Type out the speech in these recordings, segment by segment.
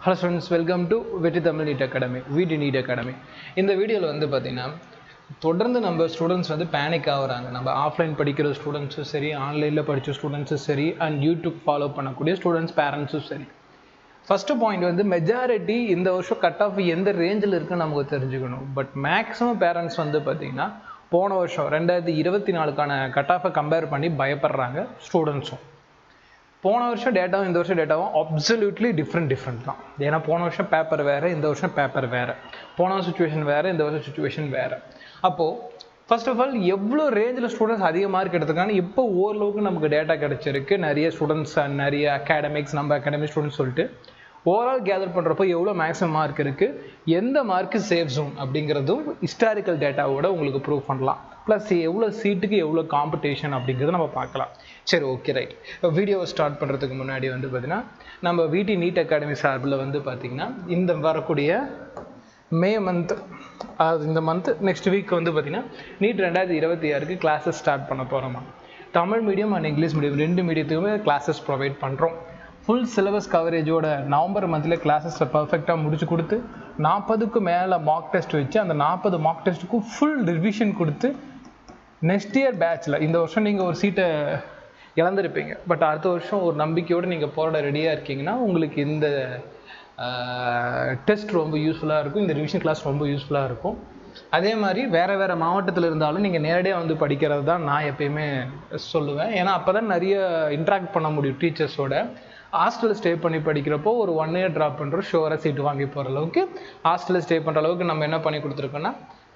Hello students, welcome to Vetri Tamil NEET Academy, VT NEET Academy. இந்த வீடியோவில் வந்து பார்த்தீங்கன்னா தொடர்ந்து நம்ம ஸ்டூடெண்ட்ஸ் வந்து பேனிக் ஆகுறாங்க. நம்ம ஆஃப்லைன் படிக்கிற ஸ்டூடெண்ட்ஸும் சரி, ஆன்லைனில் படித்த ஸ்டூடெண்ட்ஸும் சரி, அண்ட் யூடியூப் ஃபாலோ பண்ணக்கூடிய ஸ்டூடெண்ட்ஸ் பேரண்ட்ஸும் சரி. ஃபஸ்ட்டு பாயிண்ட் வந்து மெஜாரிட்டி இந்த வருஷம் கட் ஆஃப் எந்த ரேஞ்சில் இருக்குன்னு நமக்கு தெரிஞ்சுக்கணும். பட் மேக்ஸிமம் பேரண்ட்ஸ் வந்து பார்த்திங்கன்னா போன வருஷம் 2024க்கான கட் ஆஃபை கம்பேர் பண்ணி பயப்படுறாங்க ஸ்டூடெண்ட்ஸும். போன வருஷம் டேட்டாவும் இந்த வருஷம் டேட்டாவும் அப்சல்யூட்லி டிஃப்ரெண்ட் தான். ஏன்னா போன வருஷம் பேப்பர் வேறு, இந்த வருஷம் பேப்பர் வேறு. போன சுச்சுவேஷன் வேறு, இந்த வருஷம் சுச்சுவேஷன் வேறு. அப்போது ஃபர்ஸ்ட் ஆஃப் ஆல் எவ்வளோ ரேஞ்சில் ஸ்டூடெண்ட்ஸ் அதிக மார்க் எடுத்துருக்காங்க இப்போ ஓரளவுக்கு நமக்கு டேட்டா கிடச்சிருக்கு. நிறைய ஸ்டூடெண்ட்ஸ் அண்ட் நிறைய அகாடமிக்ஸ், நம்ம அகாடமிக் ஸ்டூடெண்ட்ஸ் சொல்லிட்டு ஓவரால் கேதர் பண்ணுறப்போ எவ்வளோ மேக்ஸிமம் மார்க் இருக்குது, எந்த மார்க்கு சேஃப் ஜோன் அப்படிங்கிறதும் ஹிஸ்டாரிக்கல் டேட்டாவோட உங்களுக்கு ப்ரூவ் பண்ணலாம். ப்ளஸ் எவ்வளோ சீட்டுக்கு எவ்வளோ காம்படிஷன் அப்படிங்கிறத நம்ம பார்க்கலாம். சரி, ஓகே, ரைட். இப்போ வீடியோவை ஸ்டார்ட் பண்ணுறதுக்கு முன்னாடி வந்து பார்த்தீங்கன்னா நம்ம VT NEET அகாடமி சார்பில் வந்து பார்த்திங்கன்னா இந்த வரக்கூடிய மே மந்த், இந்த மந்த் நெக்ஸ்ட் வீக் வந்து பார்த்திங்கன்னா நீட் 2026க்கு கிளாஸஸ் ஸ்டார்ட் பண்ண போகிறோமா. Tamil medium and English medium ரெண்டு மீடியத்துக்குமே கிளாஸஸ் ப்ரொவைட் பண்ணுறோம். ஃபுல் சிலபஸ் கவரேஜோட நவம்பர் மந்தில் கிளாஸஸை பர்ஃபெக்டாக முடிச்சு கொடுத்து 40க்கு மேலே மார்க் டெஸ்ட் வச்சு அந்த 40 மார்க் டெஸ்ட்டுக்கும் ஃபுல் ரிவிஷன் கொடுத்து நெக்ஸ்ட் இயர் பேட்சில், இந்த வருஷம் நீங்கள் ஒரு சீட்டை இழந்திருப்பீங்க, பட் அடுத்த வருஷம் ஒரு நம்பிக்கையோடு நீங்கள் போராட ரெடியாக இருக்கீங்கன்னா உங்களுக்கு இந்த டெஸ்ட் ரொம்ப யூஸ்ஃபுல்லாக இருக்கும், இந்த ரிவிஷன் கிளாஸ் ரொம்ப யூஸ்ஃபுல்லாக இருக்கும். அதே மாதிரி வேறு மாவட்டத்தில் இருந்தாலும் நீங்கள் நேரடியாக வந்து படிக்கிறது தான் நான் எப்பயுமே சொல்லுவேன். ஏன்னா அப்போ தான் நிறைய இன்ட்ராக்ட் பண்ண முடியும் டீச்சர்ஸோட. ஹாஸ்டலில் ஸ்டே பண்ணி படிக்கிறப்போ ஒரு 1 இயர் ட்ராப் பண்ணுறோம், ஷோராக சீட்டு வாங்கி போகிற அளவுக்கு ஹாஸ்டலில் ஸ்டே பண்ணுற அளவுக்கு நம்ம என்ன பண்ணி கொடுத்துருக்கோன்னா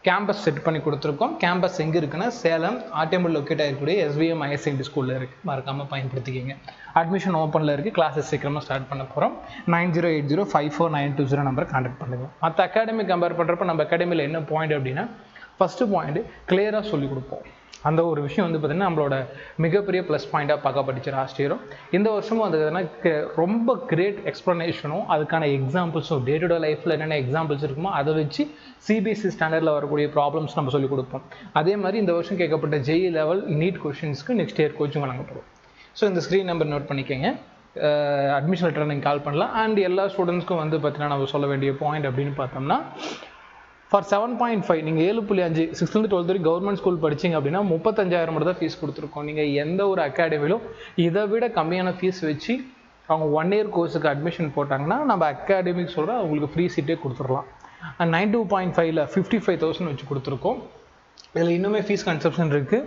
கேம்பஸ் செட் பண்ணி கொடுத்துருக்கோம். கேம்பஸ் எங்கே இருக்குன்னா சேலம் ஆர்டிஎம்எல் லொக்கேட் ஆகிருக்கூடிய SVM ISCT ஸ்கூலில் இருக்குது. மறக்காமல் பயன்படுத்திக்கிங்க. அட்மிஷன் ஓப்பனில் இருக்குது. கிளாஸஸ் சீக்கிரமாக ஸ்டார்ட் பண்ண போகிறோம். 9080549920 நம்பரை கான்டாக்ட் பண்ணுங்கள். மற்ற அகாடமி கம்பேர் பண்ணுறப்ப நம்ம அகாடமியில் என்ன பாயிண்ட் அப்படின்னா, ஃபஸ்ட்டு பாயிண்ட் கிளியராக சொல்லிக் கொடுப்போம். அந்த ஒரு விஷயம் வந்து பார்த்திங்கன்னா நம்மளோட மிகப்பெரிய ப்ளஸ் பாயிண்ட்டாக பார்க்கப்பட்டுச்சு லாஸ்ட் இயரும். இந்த வருஷமும் அது ரொம்ப கிரேட் எக்ஸ்ப்ளனேஷனும் அதுக்கான எக்ஸாம்பிள்ஸும் டே டு டே லைஃப்பில் என்னென்ன எக்ஸாம்பிள்ஸ் இருக்குமோ அதை வச்சு CBSE ஸ்டாண்டர்டில் வரக்கூடிய ப்ராப்ளம்ஸ் நம்ம சொல்லிக் கொடுப்போம். அதே மாதிரி இந்த வருஷம் கேட்கப்பட்ட JEE லெவல் நீட் கொஷின்ஸ்க்கு நெக்ஸ்ட் இயர் கோச்சிங் வழங்கப்படும். ஸோ இந்த ஸ்க்ரீன் நம்பர் நோட் பண்ணிக்கோங்க. அட்மிஷன் லெட்டர் நீங்கள் கால் பண்ணலாம். அண்ட் எல்லா ஸ்டூடெண்ட்ஸ்க்கும் வந்து பார்த்திங்கன்னா நம்ம சொல்ல வேண்டிய பாயிண்ட் அப்படின்னு பார்த்தோம்னா, ஃபார் 7.5 நீங்கள் 7.5 6th to 12th வரைக்கும் கவர்மெண்ட் ஸ்கூல் படிச்சிங்க அப்படின்னா 35,000 மட்டும் தான் ஃபீஸ் கொடுத்துருக்கோம். நீங்கள் எந்த ஒரு அகாடமியிலும் இதை விட கம்மியான ஃபீஸ் வச்சு அவங்க 1 இயர் கோர்ஸுக்கு அட்மிஷன் போட்டாங்கன்னா நம்ம அகாடமிக் சொல்கிற அவங்களுக்கு ஃப்ரீ சீட்டே கொடுத்துடலாம். 92.5ல் 55,000 வச்சு கொடுத்துருக்கோம். இதில் இன்னுமே ஃபீஸ் கன்செப்ஷன் இருக்குது.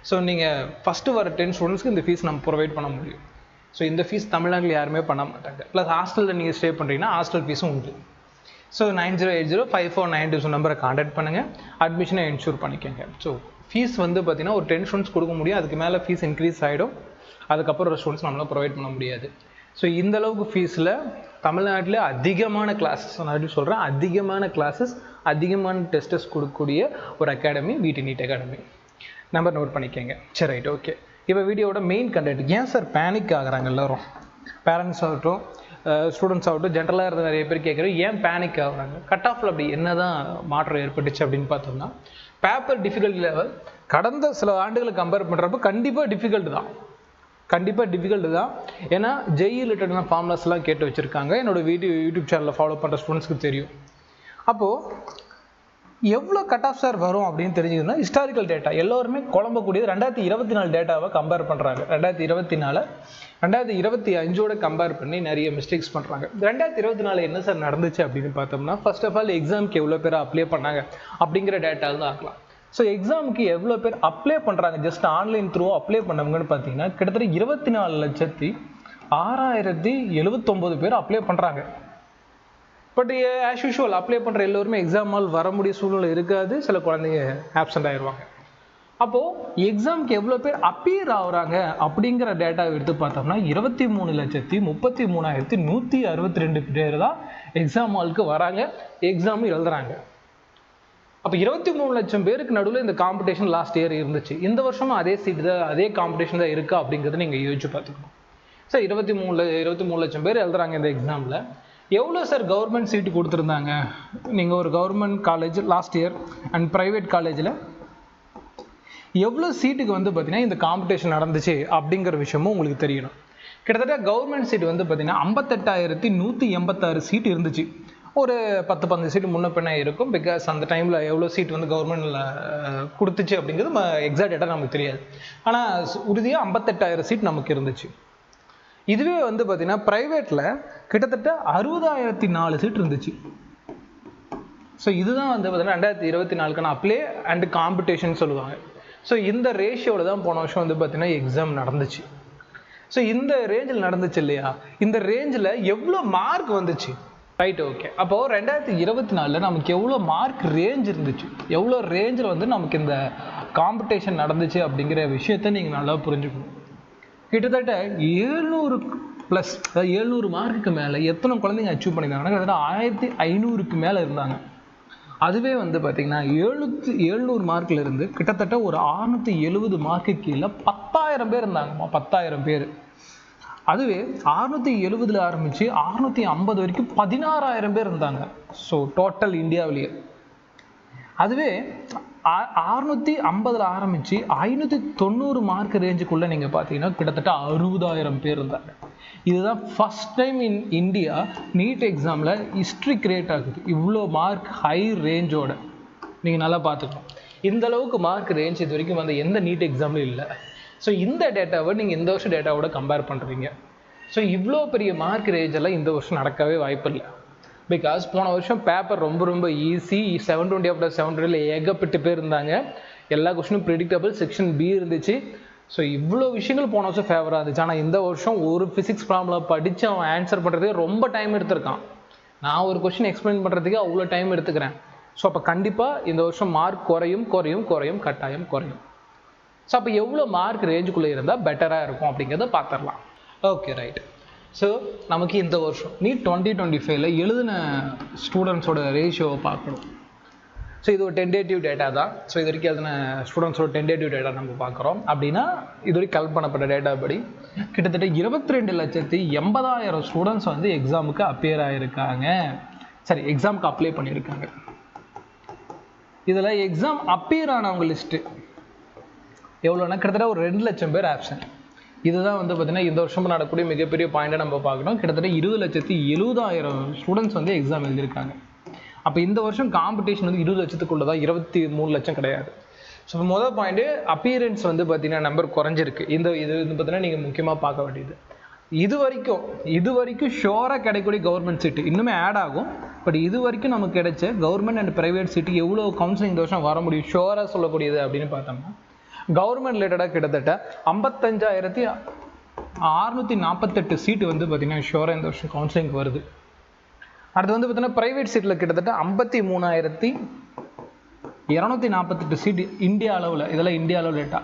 ஸோ நீங்கள் ஃபஸ்ட்டு வர 10 ஸ்டூடெண்ட்ஸ்க்கு இந்த ஃபீஸ் நம்ம ப்ரொவைட் பண்ண முடியும். ஸோ இந்த ஃபீஸ் தமிழ்நாட்டில் யாருமே பண்ண மாட்டாங்க. ப்ளஸ் ஹாஸ்டலில் நீங்கள் ஸ்டே பண்ணுறீங்கன்னா ஹாஸ்டல் ஃபீஸும் உண்டு. ஸோ 9080549920 நம்பரை கான்டாக்ட் பண்ணுங்கள். அட்மிஷனை என்ஷூர் பண்ணிக்கோங்க. ஸோ ஃபீஸ் வந்து பார்த்திங்கன்னா ஒரு 10 ஸ்டூடெண்ட்ஸ் கொடுக்க முடியும். அதுக்கு மேலே ஃபீஸ் இன்க்ரீஸ் ஆகிடும். அதுக்கப்புறம் ஒரு ஸ்டூடெண்ட்ஸ் நம்மளால் ப்ரொவைட் பண்ண முடியாது. ஸோ இந்தளவுக்கு ஃபீஸில் தமிழ்நாட்டில் அதிகமான கிளாஸஸ், நான் எப்படி சொல்கிறேன், அதிகமான கிளாஸஸ், அதிகமான டெஸ்டஸ் கொடுக்கக்கூடிய ஒரு academy VT NEET academy. Number note பண்ணிக்கோங்க. சரி, ரைட், ஓகே. இப்போ வீடியோட மெயின் கண்டென்ட், ஏன் சார் பேனிக் ஆகுறாங்க எல்லோரும், பேரண்ட்ஸ் ஆகட்டும் ஸ்டூடெண்ட்ஸ் ஆகட்டும், ஜென்ரலாக இருந்த நிறைய பேர் கேட்குறோம் ஏன் பேனிக் ஆகுறாங்க, கட் ஆஃபில் அப்படி என்ன தான் மாற்றம் ஏற்பட்டுச்சு அப்படின்னு பார்த்தோம்னா, பேப்பர் டிஃபிகல்ட்டி லெவல் கடந்த சில ஆண்டுகளை கம்பேர் பண்ணுறப்போ கண்டிப்பாக டிஃபிகல்ட்டு தான். ஏன்னா JEE ரிலேட்டடான ஃபார்முலாஸ்லாம் கேட்டு வச்சுருக்காங்க. என்னோடய யூடியூப் சேனலில் ஃபாலோ பண்ணுற ஸ்டூடெண்ட்ஸ்க்கு தெரியும். அப்போது எவ்வளோ கட் ஆஃப் சார் வரும் அப்படின்னு தெரிஞ்சுக்கணும்னா ஹிஸ்டாரிக்கல் டேட்டா எல்லோருமே குழம்பக்கூடியது 2024 டேட்டாவை கம்பேர் பண்ணுறாங்க. 2025 கம்பேர் பண்ணி நிறைய மிஸ்டேக்ஸ் பண்ணுறாங்க. 2024 என்ன சார் நடந்துச்சு அப்படின்னு பார்த்தோம்னா, ஃபர்ஸ்ட் ஆஃப் ஆல் எக்ஸாமுக்கு எவ்வளோ பேர் அப்ளை பண்ணாங்க அப்படிங்கிற டேட்டாவில் தான் ஆகலாம். ஸோ எக்ஸாமுக்கு எவ்வளோ பேர் அப்ளை பண்ணுறாங்க, ஜஸ்ட் ஆன்லைன் த்ரூ அப்ளை பண்ணவங்கன்னு பார்த்தீங்கன்னா கிட்டத்தட்ட 24,06,079 பேர் அப்ளை பண்ணுறாங்க. பட் ஆஸ் யூஷுவல் அப்ளை பண்ணுற எல்லோருமே எக்ஸாம் ஹால் வர முடிய சூழ்நிலை இருக்காது. சில குழந்தைங்க ஆப்சண்ட் ஆயிடுவாங்க. அப்போது எக்ஸாமுக்கு எவ்வளோ பேர் அப்பியர் ஆகுறாங்க அப்படிங்கிற டேட்டாவை எடுத்து பார்த்தோம்னா 23,33,162 பேர் தான் எக்ஸாம் ஹாலுக்கு வராங்க, எக்ஸாமும் எழுதுறாங்க. அப்போ 23 லட்சம் பேருக்கு நடுவில் இந்த காம்படிஷன் லாஸ்ட் இயர் இருந்துச்சு. இந்த வருஷமும் அதே சீட்டு தான், அதே காம்படிஷன் தான் இருக்கா அப்படிங்கிறத நீங்கள் யோசிச்சு பார்த்துக்கணும். சார் 23 லட்சம் பேர் எழுதுறாங்க இந்த எக்ஸாமில். எவ்வளோ சார் கவர்மெண்ட் சீட்டு கொடுத்துருந்தாங்க, நீங்கள் ஒரு government college last year and private காலேஜில் எவ்வளோ சீட்டுக்கு வந்து பார்த்தீங்கன்னா இந்த காம்படிஷன் நடந்துச்சு அப்படிங்கிற விஷயமும் உங்களுக்கு தெரியணும். கிட்டத்தட்ட கவர்மெண்ட் சீட் வந்து பார்த்தீங்கன்னா 58,186 சீட் இருந்துச்சு. ஒரு 10-15 சீட்டு முன்ன பின்ன இருக்கும். பிகாஸ் அந்த டைமில் எவ்வளோ சீட் வந்து கவர்மெண்ட்டில் கொடுத்துச்சு அப்படிங்கிறது எக்ஸாக்ட் டேட்டா நமக்கு தெரியாது. ஆனால் உறுதியாக 58,000 சீட் நமக்கு இருந்துச்சு. இதுவே வந்து பார்த்தீங்கன்னா ப்ரைவேட்டில் கிட்டத்தட்ட 60,004 சீட் இருந்துச்சு. ஸோ இதுதான் வந்து பார்த்தீங்கன்னா 2024க்கான அப்ளை அண்ட் காம்படிஷன் சொல்லுவாங்க. ஸோ இந்த ரேஷியோவில் தான் போன வருஷம் வந்து பார்த்தீங்கன்னா எக்ஸாம் நடந்துச்சு. ஸோ இந்த ரேஞ்சில் நடந்துச்சு இல்லையா, இந்த ரேஞ்சில் எவ்வளோ மார்க் வந்துச்சு, ரைட்? ஓகே, அப்போது 2024 நமக்கு எவ்வளோ மார்க் ரேஞ்ச் இருந்துச்சு, எவ்வளோ ரேஞ்சில் வந்து நமக்கு இந்த காம்படிஷன் நடந்துச்சு அப்படிங்கிற விஷயத்த நீங்கள் நல்லா புரிஞ்சுக்கணும். கிட்டத்தட்ட 700+, அதாவது 700 மார்க்குக்கு மேலே எத்தனை குழந்தைங்க அச்சீவ் பண்ணியிருந்தாங்கன்னா கிட்டத்தட்ட 1,500க்கு மேலே இருந்தாங்க. அதுவே வந்து பார்த்தீங்கன்னா 700 மார்க்கில் இருந்து கிட்டத்தட்ட ஒரு 670 மார்க்கு கீழே 10,000 பேர் இருந்தாங்கம்மா, 10,000 பேர். அதுவே 670 ஆரம்பித்து 650 வரைக்கும் 16,000 பேர் இருந்தாங்க. ஸோ டோட்டல் இந்தியாவிலேயே. அதுவே 650 ஆரம்பித்து 590 மார்க் ரேஞ்சுக்குள்ளே நீங்கள் பார்த்தீங்கன்னா கிட்டத்தட்ட 60,000 பேர் இருந்தாங்க. இதுதான் first time in India NEET எக்ஸாமில் ஹிஸ்ட்ரி கிரியேட் ஆகுது. இவ்வளோ மார்க் ஹை ரேஞ்சோட நீங்கள் நல்லா பார்த்துக்கணும். இந்த அளவுக்கு மார்க் ரேஞ்ச் இது வரைக்கும் வந்து எந்த நீட் எக்ஸாம்லையும் இல்லை. ஸோ இந்த டேட்டாவை நீங்கள் இந்த வருஷம் டேட்டாவோட கம்பேர் பண்ணுறீங்க. ஸோ இவ்வளோ பெரிய மார்க் ரேஞ்செல்லாம் இந்த வருஷம் நடக்கவே வாய்ப்பு இல்லை. பிகாஸ் போன வருஷம் பேப்பர் ரொம்ப ஈஸி. 720/720 ஏகப்பட்டு பேர் இருந்தாங்க. எல்லா கொஸ்டினும் ப்ரிடிக்டபிள். செக்ஷன் பி இருந்துச்சு. ஸோ இவ்வளோ விஷயங்கள் போன வருஷம் ஃபேவராக இருந்துச்சு. ஆனால் இந்த வருஷம் ஒரு ஃபிசிக்ஸ் ப்ராப்ளம் படித்து அவன் ஆன்சர் பண்ணுறதுக்கு ரொம்ப டைம் எடுத்திருக்கான். நான் ஒரு கொஸ்டின் எக்ஸ்பிளைன் பண்ணுறதுக்கு அவ்வளோ டைம் எடுத்துக்கிறேன். ஸோ அப்போ கண்டிப்பாக இந்த வருஷம் மார்க் குறையும், கட்டாயம் குறையும். ஸோ அப்போ எவ்வளோ மார்க் ரேஞ்சுக்குள்ளே இருந்தால் பெட்டராக இருக்கும் அப்படிங்கிறத பார்த்துடலாம். Okay, right. ஸோ நமக்கு இந்த வருஷம் நீட் 2025 எழுதின ஸ்டூடெண்ட்ஸோட ரேஷியோவை பார்க்கணும். ஸோ இது ஒரு டென்டேட்டிவ் டேட்டா தான். ஸோ இது வரைக்கும் எழுதின ஸ்டூடெண்ட்ஸோட டென்டேட்டிவ் டேட்டா நம்ம பார்க்குறோம். அப்படின்னா இது வரைக்கும் கலெக்ட் பண்ணப்பட்ட டேட்டா படி கிட்டத்தட்ட 22,80,000 ஸ்டூடெண்ட்ஸ் வந்து எக்ஸாமுக்கு அப்பியர் ஆகியிருக்காங்க. சரி, எக்ஸாமுக்கு அப்ளை பண்ணியிருக்காங்க. இதில் எக்ஸாம் அப்பியர் ஆனவங்க லிஸ்ட்டு எவ்வளோன்னா கிட்டத்தட்ட ஒரு 2 லட்சம் பேர் ஆப்ஷன். இதுதான் வந்து பார்த்தீங்கன்னா இந்த வருஷம் நடக்கக்கூடிய மிகப்பெரிய பாயிண்ட்டை நம்ம பார்க்கணும். கிட்டத்தட்ட 20,70,000 ஸ்டூடெண்ட்ஸ் வந்து எக்ஸாம் எழுதியிருக்காங்க. அப்போ இந்த வருஷம் காம்படிஷன் வந்து 20 லட்சத்துக்குள்ளே தான், 23 லட்சம் கிடையாது. ஸோ முதல் பாயிண்ட்டு அப்பியரன்ஸ் வந்து பார்த்தீங்கன்னா நம்பர் குறைஞ்சிருக்கு. இது பார்த்தீங்கன்னா நீங்கள் முக்கியமாக பார்க்க வேண்டியது. இது வரைக்கும் ஷோராக கிடைக்கக்கூடிய கவர்மெண்ட் சீட்டு இன்னுமே ஆட் ஆகும். பட் இது வரைக்கும் நமக்கு கிடைச்ச கவர்மெண்ட் அண்ட் ப்ரைவேட் சீட்டு எவ்வளோ கவுன்சிலிங் இந்த வருஷம் வர முடியும் ஷோராக சொல்லக்கூடியது அப்படின்னு பார்த்தோம்னா கவர்மெண்ட் ரிலேட்டடாக கிட்டத்தட்ட 55,648 சீட்டு வந்து பார்த்தீங்கன்னா ஷோராக இந்த வருஷம் கவுன்சிலிங் வருது. அடுத்து வந்து பார்த்தீங்கன்னா ப்ரைவேட் சீட்டில் கிட்டத்தட்ட 53,248 சீட்டு இந்தியா அளவில். இதெல்லாம் இந்தியா அளவு டேட்டா.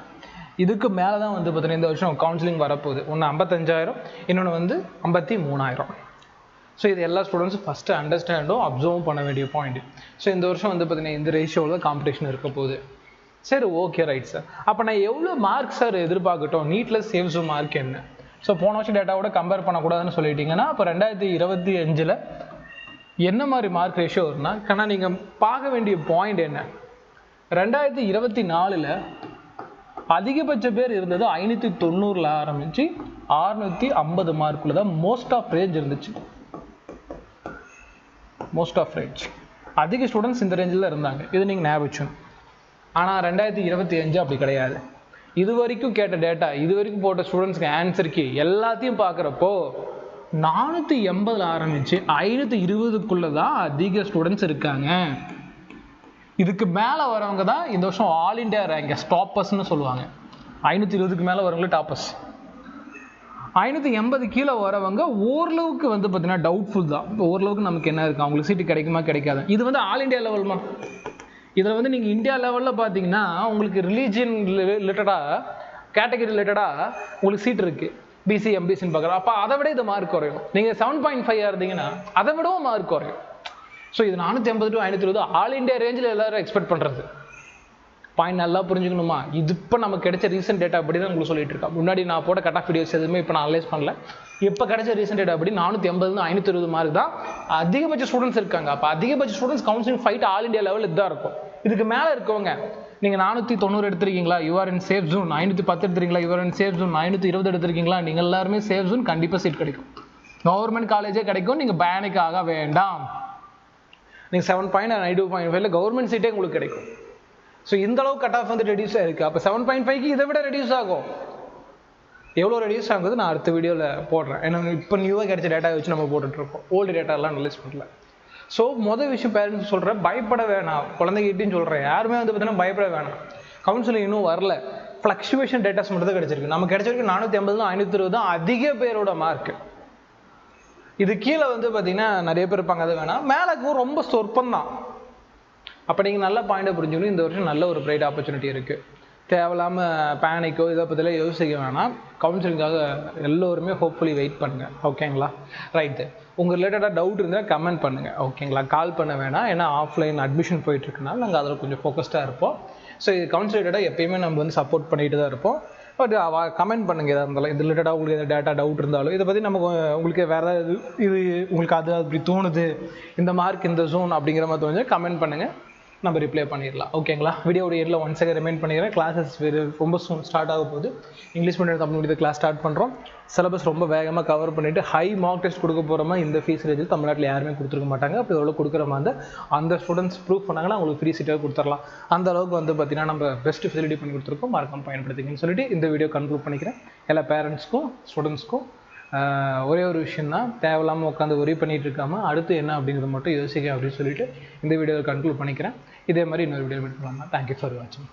இதுக்கு மேலே தான் வந்து பார்த்தீங்கன்னா இந்த வருஷம் கவுன்சிலிங் வரப்போகுது. ஒன்று 55,000, இன்னொன்று வந்து 53,000. ஸோ இது எல்லா ஸ்டூடெண்ட்ஸும் ஃபஸ்ட்டு அண்டர்ஸ்டாண்டும் அப்சர்வும் பண்ண வேண்டிய பாயிண்ட். ஸோ இந்த வருஷம் வந்து பார்த்தீங்கன்னா இந்த ரேஷியோவில் தான் காம்படிஷன் இருக்க போகுது. சரி, ஓகே, ரைட் சார். அப்போ நான் எவ்வளோ மார்க் சார் எதிர்பார்க்கட்டும்? நீட்டில் சேவ்ஸ் மார்க் என்ன? ஸோ போன வருஷம் டேட்டாவோட கம்பேர் பண்ணக்கூடாதுன்னு சொல்லிட்டீங்கன்னா அப்போ 2025 என்ன மாதிரி மார்க் ரேஷியோ வரும்னா, ஆனால் நீங்கள் பார்க்க வேண்டிய பாயிண்ட் என்ன, 2024 அதிகபட்ச பேர் இருந்தது 590 ஆரம்பித்து 650 மார்க்குள்ள தான் மோஸ்ட் ஆஃப் ரேஞ்ச் இருந்துச்சு. மோஸ்ட் ஆஃப் ரேஞ்ச் அதிக ஸ்டூடெண்ட்ஸ் இந்த ரேஞ்சில் இருந்தாங்க. இது நீங்கள் ஞாபகம் வச்சுக்கணும். ஆனால் 2025 அப்படி கிடையாது. இது வரைக்கும் கேட்ட டேட்டா, இது வரைக்கும் போட்ட ஸ்டூடெண்ட்ஸ்க்கு ஆன்சருக்கு எல்லாத்தையும் பார்க்குறப்போ 480 ஆரம்பித்து 520க்குள்ளே தான் அதிக ஸ்டூடெண்ட்ஸ் இருக்காங்க. இதுக்கு மேலே வரவங்க தான் இந்த வருஷம் ஆல் இண்டியா ரேங்க் டாப்பர்ஸ்ன்னு சொல்லுவாங்க. 520க்கு மேலே வரவங்களே டாப்பர்ஸ். 580 கீழே வரவங்க ஓரளவுக்கு வந்து பார்த்தீங்கன்னா டவுட்ஃபுல் தான். ஓரளவுக்கு நமக்கு என்ன இருக்குது, அவங்களுக்கு சீட்டு கிடைக்குமா கிடைக்காது. இது வந்து ஆல் இண்டியா லெவல்மா. இதில் வந்து நீங்கள் இந்தியா லெவலில் பார்த்தீங்கன்னா உங்களுக்கு ரிலீஜியன் ரிலேட்டடாக, கேட்டகரி ரிலேட்டடாக உங்களுக்கு சீட் இருக்குது. பிசி எம்பிசின்னு பார்க்குறோம். அப்போ அதை விட இது மார்க் குறையும். நீங்கள் 7.5 இருந்தீங்கன்னா அதை விடவும் மார்க் குறையும். ஸோ இது 480 to 520 ஆல் இண்டியா ரேஞ்சில் எல்லாரும் எக்ஸ்பெக்ட் பண்ணுறது. பாயிண்ட் நல்லா புரிஞ்சுக்கணுமா? இது இப்போ நமக்கு கிடைச்ச ரீசெண்ட் டேட்டா அப்படி தான் உங்களுக்கு சொல்லிட்டு இருக்கா. முன்னாடி நான் போட்ட கட் ஆஃப் வீடியோஸ் எதுவுமே இப்போ நான் அனலைஸ் பண்ணல. இப்போ கிடைச்ச ரீசெண்ட் டேட்டா அப்படி 480 520 மார்க் தான் அதிகபட்ச ஸ்டூடெண்ட்ஸ் இருக்காங்க. அப்போ அதிகபட்ச students counselling fight all India level இதுதான் இருக்கும். இதுக்கு மேலே இருக்கவங்க நீங்கள் 490 எடுத்திருக்கீங்களா, யூஆர் இன் சேஃப் ஜோன். 510 எடுத்துருக்கீங்களா, யூஆர் இன் சேஃப் ஜோன். 520 எடுத்திருக்கீங்களா, நீங்கள் எல்லாருமே சேஃப் ஜோன். கண்டிப்பாக சீட் கிடைக்கும், கவர்மெண்ட் காலேஜே கிடைக்கும். நீங்கள் பேனிக் ஆக வேண்டாம். நீங்கள் 7.92.5 கவர்மெண்ட் சீட்டே உங்களுக்கு கிடைக்கும். ஸோ இந்த அளவுக்கு கட் ஆஃப் வந்து ரெடியூஸ் ஆயிருக்கு. அப்போ 7.5க்கு இதை விட ரெடியூஸ் ஆகும். எவ்வளோ ரெடியூஸ் ஆகுது நான் அடுத்த வீடியோவில் போடுறேன். ஏன்னா இப்போ நியூவாக கிடைச்ச டேட்டா வச்சு நம்ம போட்டுட்ருக்கோம், ஓல்டு டேட்டாலாம் அனலைஸ் பண்ணல. ஸோ மொதல் விஷயம் பேரண்ட்ஸ் சொல்கிறேன், பயப்பட வேணாம். குழந்தைகிட்டையும் சொல்கிறேன், யாருமே வந்து பார்த்தீங்கன்னா பயப்பட வேணாம். கவுன்சிலிங் இன்னும் வரல, ஃப்ளக்சுவேஷன் டேட்டாஸ் மட்டும் தான் கிடச்சிருக்கு. நமக்கு கிடைச்சிருக்கு 450 520 தான் அதிக பேரோட மார்க்கு. இது கீழே வந்து பார்த்தீங்கன்னா நிறைய பேர் இருப்பாங்க, அது வேணாம். மேலே ரொம்ப சொற்பம் தான். அப்போ நீங்கள் நல்ல பாயிண்டை புரிஞ்சுக்கணும். இந்த வருஷம் நல்ல ஒரு பிரைட் ஆப்பர்ச்சுனிட்டி இருக்குது. தேவையில்லாமல் பேனிக்கோ இதை பற்றிலாம் யோசிக்க வேணாம். கவுன்சிலிங்காக எல்லோருமே ஹோப்ஃபுல்லி வெயிட் பண்ணுங்கள். ஓகேங்களா? ரைட்டு. உங்கள் ரிலேட்டடாக டவுட் இருந்தால் கமெண்ட் பண்ணுங்கள். ஓகேங்களா? கால் பண்ண வேணாம், ஏன்னா ஆஃப்லைன் அட்மிஷன் போயிட்டுருக்கனால நாங்கள் அதில் கொஞ்சம் ஃபோக்கஸ்டாக இருப்போம். ஸோ இது கவுன்சில் ரிலேட்டடாக எப்பயுமே நம்ம வந்து சப்போர்ட் பண்ணிட்டு தான் இருப்போம். பட் கமெண்ட் பண்ணுங்கள் எதாக இருந்தாலும். இது ரிலேட்டடாக உங்களுக்கு எதாவது டேட்டா டவுட் இருந்தாலும், இதை பற்றி நம்ம உங்களுக்கு வேறு ஏதாவது இது உங்களுக்கு அது அப்படி தோணுது, இந்த மார்க் இந்த ஜோன் அப்படிங்கிற மாதிரி தோணுது, கமெண்ட் பண்ணுங்கள், நம்ம ரிப்ளை பண்ணிடலாம். ஓகேங்களா? வீடியோட எண்டில் ஒன்ஸ் அகேன் ரிமைண்ட் பண்ணிக்கிறேன், கிளாஸஸ் ரொம்ப சூன் ஸ்டார்ட் ஆக போகுது. English medium Tamil medium class start பண்ணுறோம். சிலபஸ் ரொம்ப வேகமாக கவர் பண்ணிவிட்டு ஹை மார்க் டெஸ்ட் கொடுக்க போகிறோமா. இந்த ஃபீஸ் ரேஞ்சில் தமிழ்நாட்டில் யாருமே கொடுத்துருக்க மாட்டாங்க. அப்போ எவ்வளோ கொடுக்குற மாதிரி அந்த ஸ்டூடெண்ட்ஸ் ப்ரூவ் பண்ணாங்கன்னா அவங்களுக்கு ஃப்ரீ சீட்டாக கொடுத்துடலாம். அந்த அளவுக்கு வந்து பார்த்தீங்கன்னா நம்ம பெஸ்ட் ஃபெசிலிட்டி பண்ணி கொடுத்துருக்கோம். மறக்காம பயன்படுத்திங்கன்னு சொல்லிட்டு இந்த வீடியோ கன்க்ளூட் பண்ணிக்கிறேன். எல்லா பேரண்ட்ஸ்க்கும் ஸ்டூடெண்ட்ஸ்க்கும் ஒரே ஒரு விஷயம் தான், தேவையில்லாமல் உட்காந்து ஒரே பண்ணிகிட்டு இருக்காமல் அடுத்து என்ன அப்படிங்கிறத மட்டும் யோசிக்க அப்படின்னு சொல்லிட்டு இந்த வீடியோவை கன்க்ளூட் பண்ணிக்கிறேன். இதே மாதிரி இன்னொரு வீடியோ மீட் பண்ணலாம். தேங்க்யூ ஃபார் வாட்சிங்.